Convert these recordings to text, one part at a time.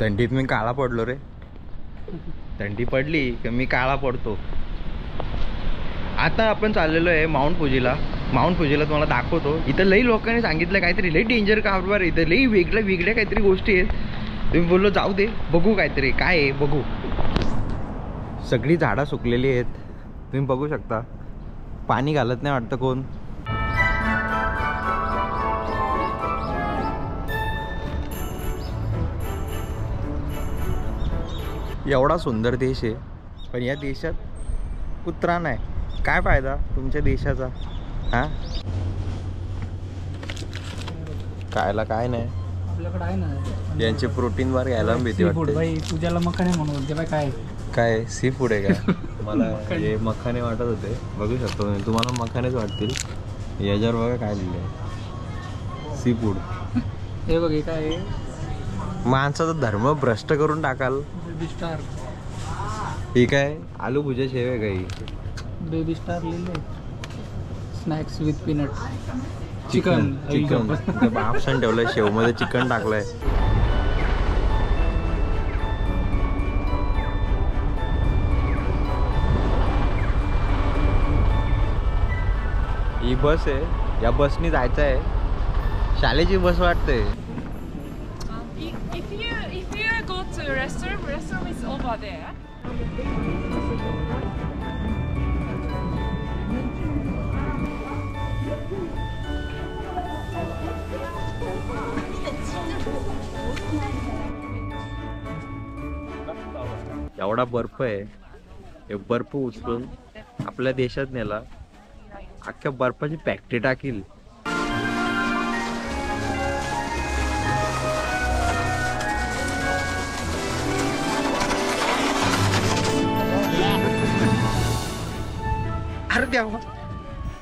थंडीत मी काळा पडलो रे. थंडी पडली की मी काळा पडतो. आता आपण चाललेलो आहे माउंट फुजीला. माउंट फुजीला तुम्हाला दाखवतो. इथं लई लोकांनी सांगितलं काहीतरी लई डेंजर कारभार, इथं लई वेगळ्या काहीतरी गोष्टी आहेत. तुम्ही बोललो जाऊ दे बघू काहीतरी काय आहे बघू. सगळी झाडं सुकलेली आहेत तुम्ही बघू शकता. पाणी घालत नाही वाटतं कोण. एवढा सुंदर देश आहे पण या देशात कुत्रा नाही. काय फायदा तुमच्या देशाचा? हा खायला काय नाही आपल्याकडे आहे ना. यांचे प्रोटीन बार घ्यायला भीती वाटते. भाई तुझ्याला मखाने म्हणून ते काय काय सी फूड आहे का? मला हे मखाने वाटत होते. बघू शकतो मी तुम्हाला मखानेच वाटतील. याच्यावर बघा काय लिहिलंय सी फूड. हे बघ हे काय माणसाचा धर्म भ्रष्ट करून टाकाल. Baby star. हे काय आलू भुजा शेव आहे काही. बेबी स्टार लिहिले. Snacks with peanut. Chicken option ठेवलंय. शेव मध्ये चिकन टाकलंय. ही बस आहे. या बसनी जायचं आहे. शाळेची बस वाटते. If you go to restroom is over there. एवढा बर्फ आहे. हे बर्फ उचलून आपल्या देशात नेला. अख्ख्या बर्फाची फॅक्टरी टाकील.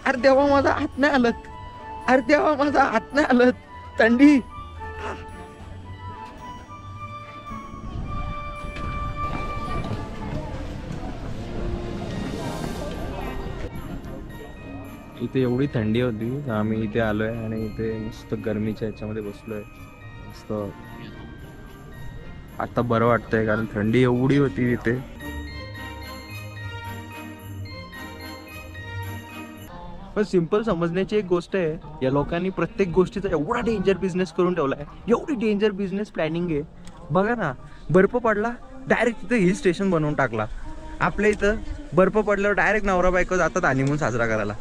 अरे देवा माझा हात नाही आलत. अरे देवा माझा हात नाही आलत. थंडी. इथे एवढी थंडी होती आम्ही इथे आलोय आणि इथे मस्त गरमीच्या ह्याच्यामध्ये बसलोय. मस्त आता बरं वाटतंय कारण थंडी एवढी होती इथे. पण सिंपल समजण्याची एक गोष्ट आहे. या लोकांनी प्रत्येक गोष्टीचा एवढा डेंजर बिझनेस करून ठेवलाय. एवढी डेंजर बिझनेस प्लॅनिंग आहे. बघा ना बर्फ पडला डायरेक्ट तिथे हिल स्टेशन बनवून टाकला. आपल्या इथं बर्फ पडल्यावर डायरेक्ट नवरा बायको जातात हनीमून साजरा करायला.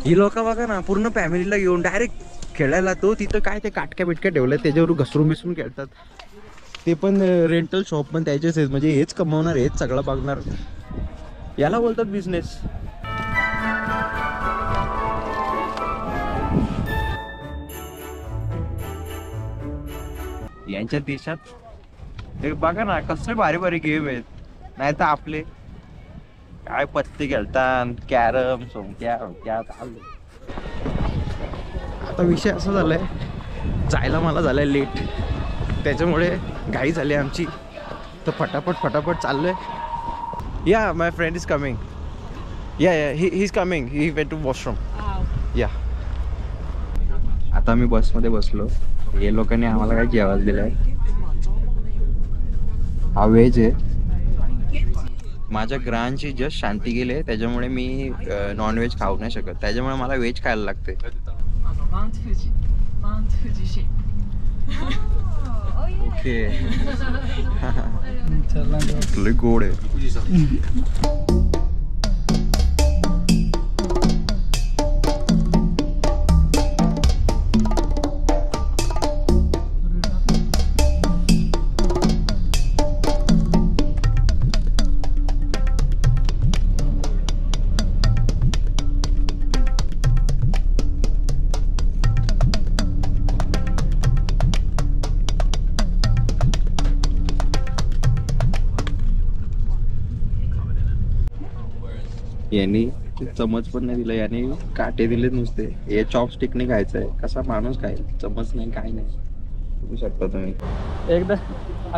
ही लोक बघा ना पूर्ण फॅमिलीला घेऊन डायरेक्ट खेळायला. तो तिथं काय ते काटक्या बिटक्या ठेवल्या त्याच्यावर घसरून बिसरून खेळतात. ते पण रेंटल शॉप पण त्याचेच आहेत. म्हणजे हेच कमवणार हेच सगळं बघणार. याला बोलतात बिझनेस. यांच्या देशात बघा ना कसले भारी भारी गेम आहेत. नाही तर आपले काय पत्ते खेळतात कॅरम सोमक्या. आता विषय असा झालाय जायला मला झालाय लेट. त्याच्यामुळे घाई झाली आमची. तर फटाफट चाललोय. या माय फ्रेंड इज कमिंग. या he is coming. He went to washroom. या आता मी बसमध्ये बसलो. हे लोकांनी आम्हाला काय जेवायला दिलंय. हा व्हेज आहे. माझ्या ग्रहांची जस्ट शांती गेली त्याच्यामुळे मी नॉनव्हेज खाऊ नाही शकत. त्याच्यामुळे मला व्हेज खायला लागते. ओके लय गोड आहे. यांनी चमच पण नाही दिला. याने काटे दिले नुसते. हे चॉपस्टिक नाही खायचंय. कसा माणूस खाईल. चमच नाही काय नाही. बघू शकता तुम्ही. एकदा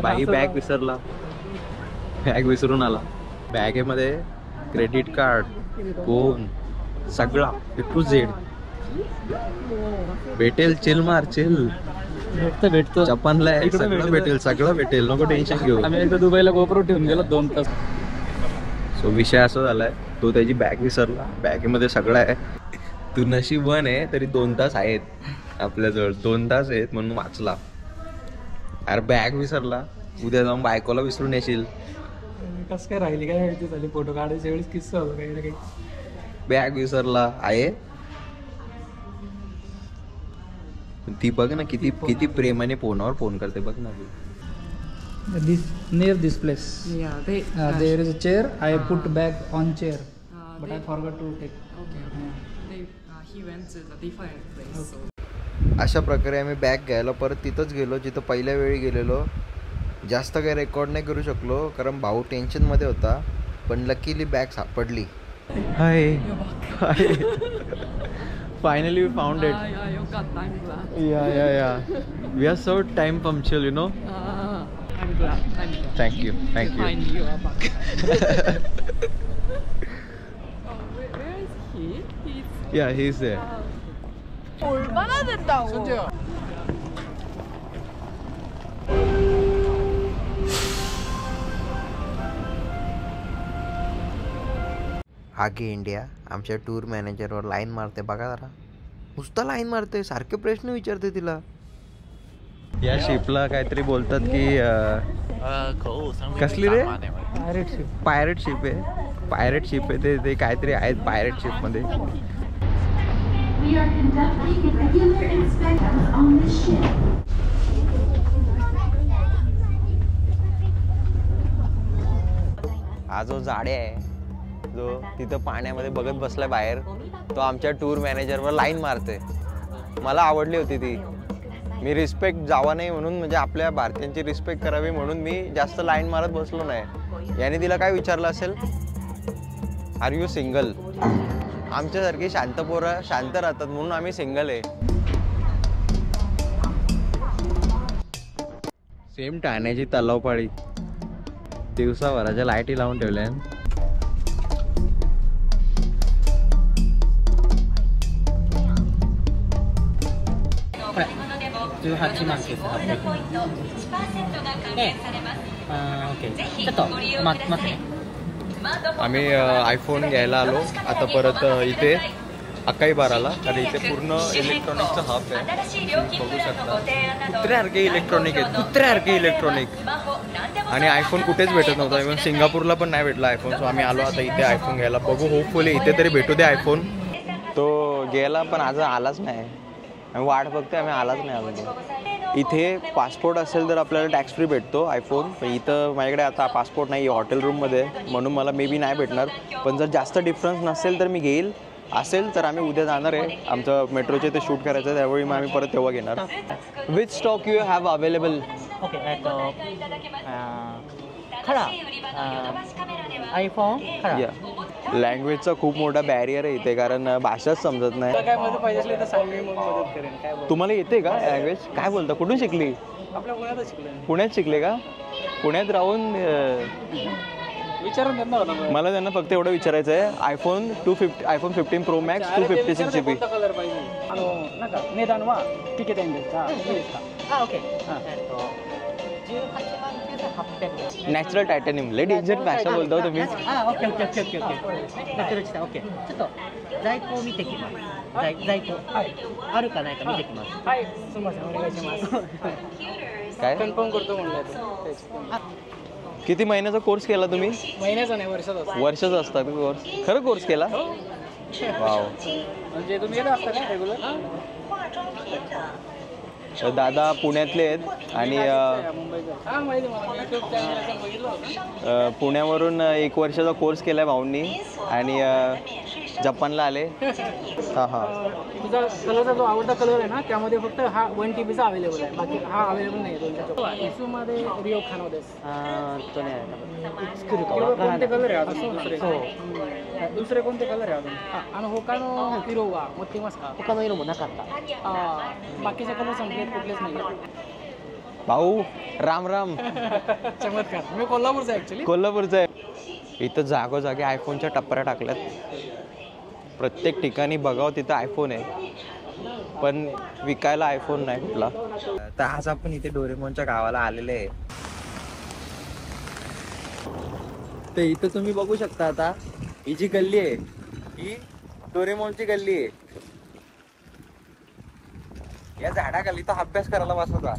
बाई बॅग विसरला. बॅग विसरून आला. बॅगेमध्ये क्रेडिट कार्ड फोन सगळा A to Z भेटेल. चिल मार चिल. भेटतो जपानला आहे, इकडे सगळं भेटेल, सगळं भेटेल, नको टेन्शन घेऊ. आम्ही एकदा दुबईला गोप्रो ठेवून गेलो 2 तास. सो विषय असा झालाय, तो त्याची बॅग विसरला, बॅगेमध्ये सगळं आहे. तू नशीबवान आहे, तरी 2 तास आहेत आपल्याजवळ, 2 तास आहेत म्हणून वाचला. अरे बॅग विसरला, उद्या जाऊन बायकोला विसरून येशील. कसं काय राहिली काय माहिती झाली, फोटो काढायच्या वेळेस किस्सा होता काही ना काही. बॅग विसरला आहे. ती बघ ना किती किती प्रेमाने फोनवर फोन करते, बघ ना. Near this place. Yeah, they. There is a chair. I put bag on chair, but I forgot to take. Okay. They. He went to the different place. So. अशा प्रकारे आम्ही बॅग घ्यायला परत तिथंच गेलो जिथं पहिल्या वेळी गेलेलो. जास्त काही रेकॉर्ड नाही करू शकलो कारण भाऊ टेन्शनमध्ये होता, पण लकीली बॅग सापडली. Hi hi, finally we found it. Yeah, you got. I'm glad. या we are so time punctual, you know. I'm glad. I'm glad. Thank you thank you. Find you back. Where is he? He's. या he is there. 얼마나 된다고? आगे India आमच्या tour मॅनेजरवर line मारते, बघा जरा. नुसतं line मारते, सारखे प्रश्न विचारते तिला. या शिपला काहीतरी बोलतात की कसली रे, Pirate ship. पायरेट शिप आहे, पायरेट शिप आहे ते काहीतरी आहेत pirate शिपमध्ये. We are conducting regular inspections on this ship. हा जो जाडे आहे, जो तिथं पाण्यामध्ये बघत बसलाय बाहेर, तो आमच्या टूर मॅनेजरवर लाईन मारते. मला आवडली होती ती. मी रिस्पेक्ट जावा नाही म्हणून, म्हणजे आपल्या भारतीयांची रिस्पेक्ट करावी म्हणून मी जास्त लाईन मारत बसलो नाही. याने तिला काय विचारलं असेल, आर यू सिंगल. आमच्यासारखी शांत पोरं शांत राहतात म्हणून आम्ही सिंगल आहे. सेम ठाण्याची तलावपाळी, दिवसाभराच्या लाईटी लावून ठेवल्या. आम्ही आयफोन घ्यायला आलो आता परत इथे अकाई बाराला, कारण इथे पूर्ण इलेक्ट्रॉनिकचं हब आहे. बघू शकता कुत्र्यासारखे इलेक्ट्रॉनिक आहेत, कुत्र्यासारखे इलेक्ट्रॉनिक. आणि आयफोन कुठेच भेटत नव्हता, इव्हन सिंगापूरला पण नाही भेटला आयफोन. सो आम्ही आलो आता इथे आयफोन घ्यायला. बघू, होपफुली इथे तरी भेटू दे आयफोन. तो गेला पण आज आलाच नाही, आम्ही वाट बघतोय, आम्ही आलाच नाही अजून. इथे पासपोर्ट असेल तर आपल्याला टॅक्स फ्री भेटतो आयफोन, पण इथं माझ्याकडे आता पासपोर्ट नाही, हॉटेल रूममध्ये, म्हणून मला मे बी नाही भेटणार. पण जर जास्त डिफरन्स नसेल तर मी घेईल, असेल तर आम्ही उद्या जाणार आहे. आमचं मेट्रोचे ते शूट करायचं आहे, त्यावेळी मग आम्ही परत तेव्हा घेणार. Which stock you have available? Okay, खरा आयफोन खरा. या लँग्वेजचा खूप मोठा बॅरियर आहे इथे, कारण भाषाच समजत नाही. काय मदत पाहिजे असली तर सांग, मी मग मदत करेन. काय बोल, तुम्हाला येते का लँग्वेज? काय बोलता, कुठून शिकली? आपल्या पुण्यातच शिकलो. पुण्यात शिकले का? पुण्यात राहून विचारून त्यांना होता मला त्यांना फक्त एवढं विचारायचं आहे, iPhone 15 pro max 256 GB. Colour पाहिजे नका निदान वा तिकीट ओके. नॅचरल टायटॅनियम, लेट डेंजर भाषा बोलता तुम्ही. Okay okay okay okay okay okay. ちょっと在庫を見てきます。在庫あるかないか見てきます。はい、すみません、お願いします。काय कन्फर्म करतो म्हणलं. किती महिन्याचा कोर्स केला तुम्ही? महिन्याचा नाही, वर्षाचा असतो. वर्षाचा असतात कोर्स? खरं कोर्स केला? वाव. म्हणजे तुम्ही येत असता का रेग्युलर? दादा पुण्यातले आहेत आणि पुण्यावरून 1 वर्षाचा कोर्स केला आहे भाऊंनी आणि जपानला आले. हां हां. तुझा कलरचा जो आवडता कलर आहे ना, त्यामध्ये फक्त हा 1 TB चा अवेलेबल आहे, बाकी हा अवेलेबल नाही आहे. इशूमध्ये रिओ खानो देस. とね、作るか किंवा わからな कोणते い。 कलर आहे अजून दुसरे कोणते कलर आहे अजून? आणि होकानो हिरो वा मोठी मस्त का? 他の色もなかった。 बाकीचे कलर संपलेत, कुठलेच नाही. भाऊ राम राम. चमत्कार. मी कोल्हापूरचा ॲक्च्युली. कोल्हापूरचं आहे. इथं जागोजागी आयफोनच्या टपऱ्या टाकल्यात. प्रत्येक ठिकाणी बघावं तिथं आयफोन आहे, पण विकायला आयफोन नाही कुठला. तर आज आपण इथे डोरेमॉनच्या गावाला आलेले आहे. तर इथं तुम्ही बघू शकता आता ही जी गल्ली आहे ही डोरेमॉनची गल्ली आहे. या झाडाखाली तो अभ्यास करायला बसत होता.